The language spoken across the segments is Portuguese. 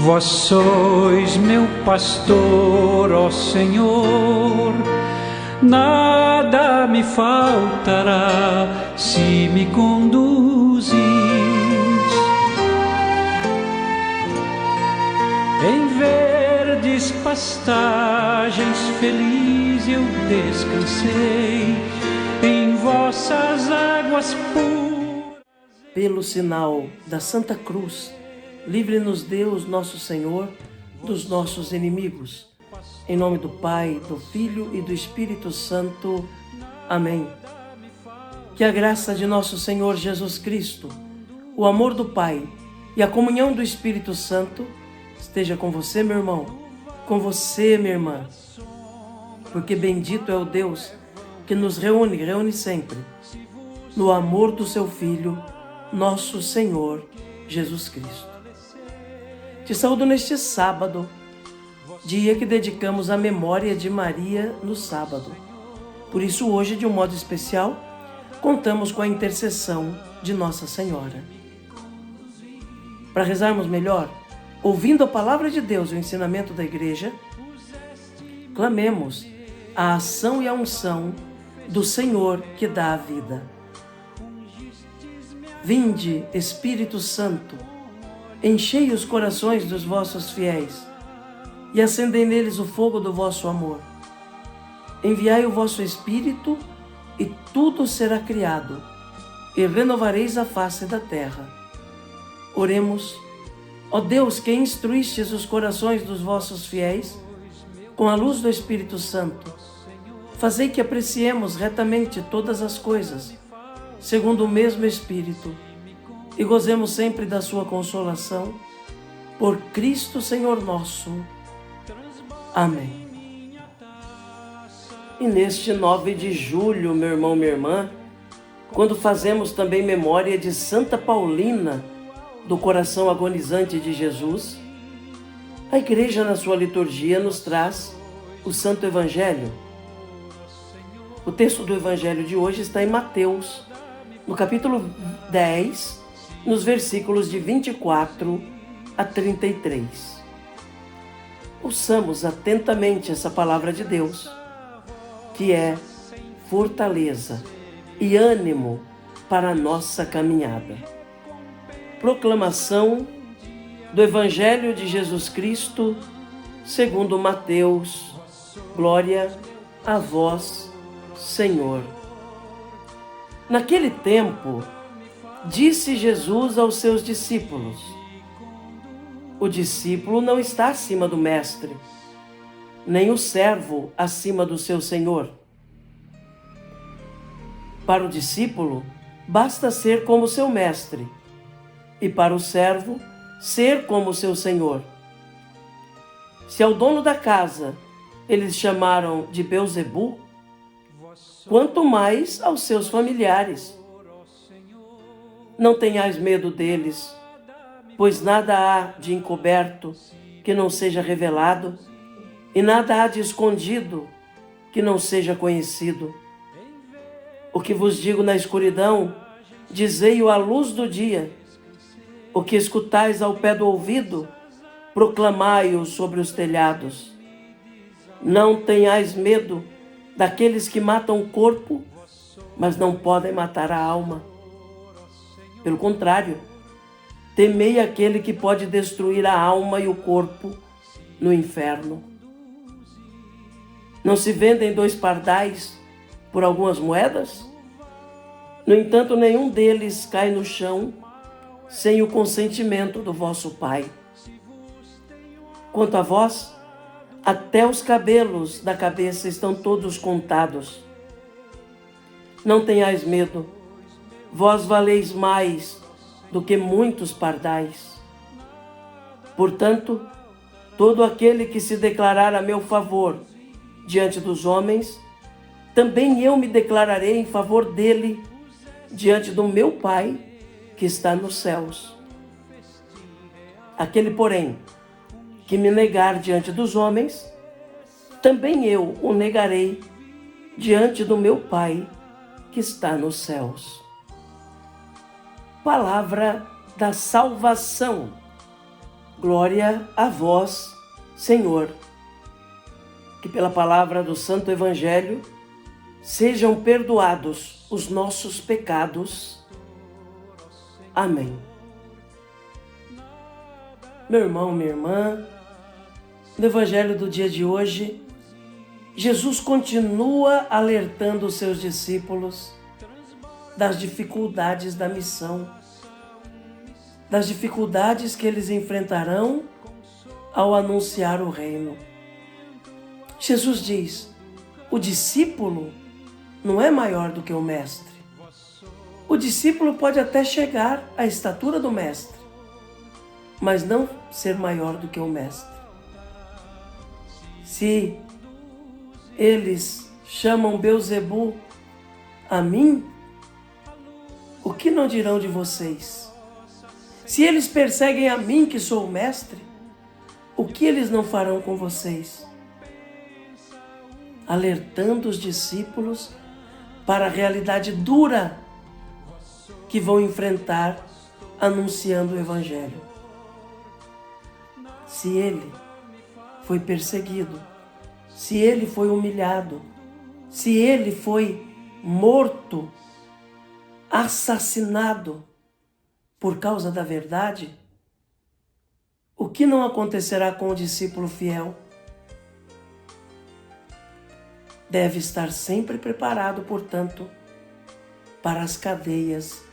Vós sois meu pastor, ó Senhor, nada me faltará se me conduzis. Em verdes pastagens feliz eu descansei, em vossas águas puras. Pelo sinal da Santa Cruz, livre-nos Deus, nosso Senhor, dos nossos inimigos. Em nome do Pai, do Filho e do Espírito Santo. Amém. Que a graça de nosso Senhor Jesus Cristo, o amor do Pai e a comunhão do Espírito Santo esteja com você, meu irmão, com você, minha irmã. Porque bendito é o Deus que nos reúne sempre, no amor do seu Filho, nosso Senhor Jesus Cristo. Te saúdo neste sábado, dia que dedicamos à memória de Maria no sábado. Por isso hoje, de um modo especial, contamos com a intercessão de Nossa Senhora. Para rezarmos melhor, ouvindo a palavra de Deus e o ensinamento da Igreja, clamemos a ação e a unção do Senhor que dá a vida. Vinde, Espírito Santo, enchei os corações dos vossos fiéis e acendei neles o fogo do vosso amor. Enviai o vosso Espírito e tudo será criado e renovareis a face da terra. Oremos. Ó Deus, que instruístes os corações dos vossos fiéis com a luz do Espírito Santo, fazei que apreciemos retamente todas as coisas, segundo o mesmo Espírito, e gozemos sempre da sua consolação, por Cristo Senhor nosso. Amém. E neste 9 de julho, meu irmão, minha irmã, quando fazemos também memória de Santa Paulina, do coração agonizante de Jesus, a Igreja na sua liturgia nos traz o Santo Evangelho. O texto do Evangelho de hoje está em Mateus, no capítulo 10, nos versículos de 24 a 33. Ouçamos atentamente essa palavra de Deus, que é fortaleza e ânimo para a nossa caminhada. Proclamação do Evangelho de Jesus Cristo, segundo Mateus. Glória a vós, Senhor. Naquele tempo, disse Jesus aos seus discípulos: o discípulo não está acima do mestre, nem o servo acima do seu senhor. Para o discípulo, basta ser como seu mestre, e para o servo, ser como seu senhor. Se ao dono da casa eles chamaram de Belzebu, quanto mais aos seus familiares. Não tenhais medo deles, pois nada há de encoberto que não seja revelado, e nada há de escondido que não seja conhecido. O que vos digo na escuridão, dizei-o à luz do dia. O que escutais ao pé do ouvido, proclamai-o sobre os telhados. Não tenhais medo daqueles que matam o corpo, mas não podem matar a alma. Pelo contrário, temei aquele que pode destruir a alma e o corpo no inferno. Não se vendem 2 pardais por algumas moedas? No entanto, nenhum deles cai no chão sem o consentimento do vosso Pai. Quanto a vós, até os cabelos da cabeça estão todos contados. Não tenhais medo, vós valeis mais do que muitos pardais. Portanto, todo aquele que se declarar a meu favor diante dos homens, também eu me declararei em favor dele diante do meu Pai que está nos céus. Aquele, porém, que me negar diante dos homens, também eu o negarei diante do meu Pai que está nos céus. Palavra da salvação. Glória a vós, Senhor. Que pela palavra do Santo Evangelho sejam perdoados os nossos pecados. Amém. Meu irmão, minha irmã, no Evangelho do dia de hoje, Jesus continua alertando os seus discípulos das dificuldades da missão, das dificuldades que eles enfrentarão ao anunciar o reino. Jesus diz: o discípulo não é maior do que o mestre. O discípulo pode até chegar à estatura do mestre, mas não ser maior do que o mestre. Se eles chamam Beelzebu a mim, o que não dirão de vocês? Se eles perseguem a mim, que sou o mestre, o que eles não farão com vocês? Alertando os discípulos para a realidade dura que vão enfrentar anunciando o Evangelho. Se ele foi perseguido, se ele foi humilhado, se ele foi morto, assassinado por causa da verdade, o que não acontecerá com o discípulo fiel? Deve estar sempre preparado, portanto, para as cadeias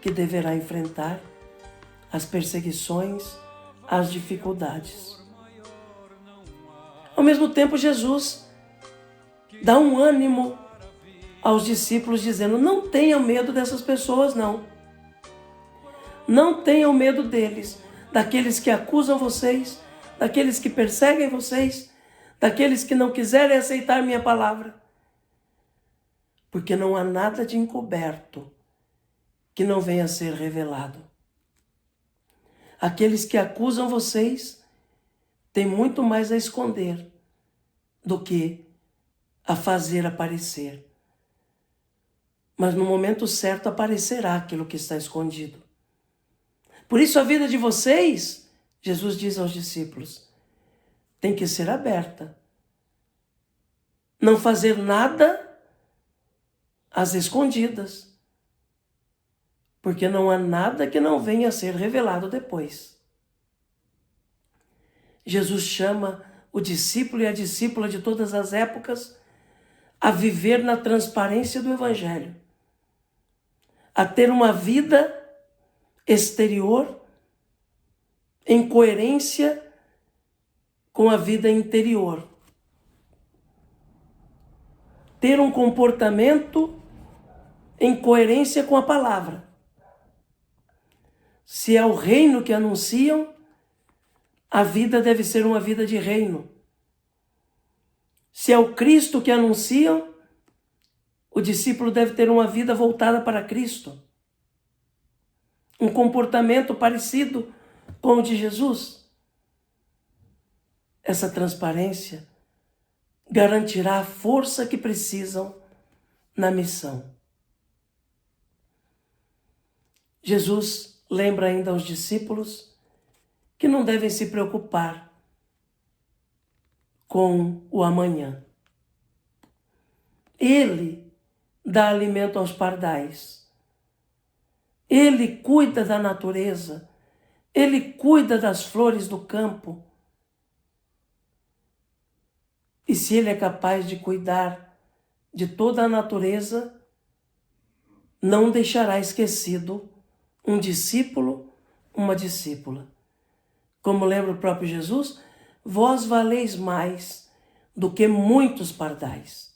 que deverá enfrentar, as perseguições, as dificuldades. Ao mesmo tempo, Jesus dá um ânimo aos discípulos, dizendo: não tenham medo dessas pessoas, não. Não tenham medo deles, daqueles que acusam vocês, daqueles que perseguem vocês, daqueles que não quiserem aceitar minha palavra. Porque não há nada de encoberto que não venha a ser revelado. Aqueles que acusam vocês têm muito mais a esconder do que a fazer aparecer. Mas no momento certo aparecerá aquilo que está escondido. Por isso a vida de vocês, Jesus diz aos discípulos, tem que ser aberta. Não fazer nada às escondidas. Porque não há nada que não venha a ser revelado depois. Jesus chama o discípulo e a discípula de todas as épocas a viver na transparência do Evangelho, a ter uma vida exterior em coerência com a vida interior. Ter um comportamento em coerência com a palavra. Se é o reino que anunciam, a vida deve ser uma vida de reino. Se é o Cristo que anunciam, o discípulo deve ter uma vida voltada para Cristo. Um comportamento parecido com o de Jesus. Essa transparência garantirá a força que precisam na missão. Jesus lembra ainda aos discípulos que não devem se preocupar com o amanhã. Ele dá alimento aos pardais. Ele cuida da natureza. Ele cuida das flores do campo. E se ele é capaz de cuidar de toda a natureza, não deixará esquecido um discípulo, uma discípula. Como lembra o próprio Jesus, vós valeis mais do que muitos pardais.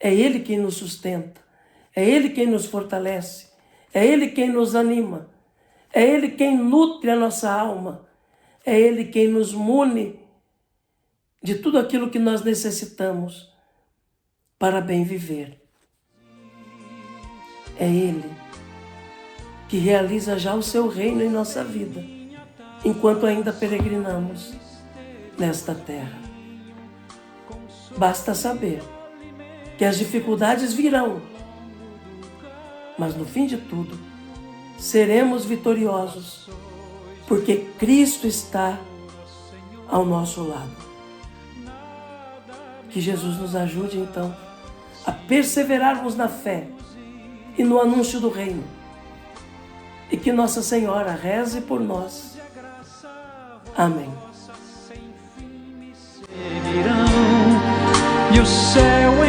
É Ele quem nos sustenta, é Ele quem nos fortalece, é Ele quem nos anima, é Ele quem nutre a nossa alma, é Ele quem nos mune de tudo aquilo que nós necessitamos para bem viver. É Ele que realiza já o seu reino em nossa vida, enquanto ainda peregrinamos nesta terra. Basta saber que as dificuldades virão, mas no fim de tudo, seremos vitoriosos, porque Cristo está ao nosso lado. Que Jesus nos ajude, então, a perseverarmos na fé e no anúncio do reino. E que Nossa Senhora reze por nós. Amém. E o céu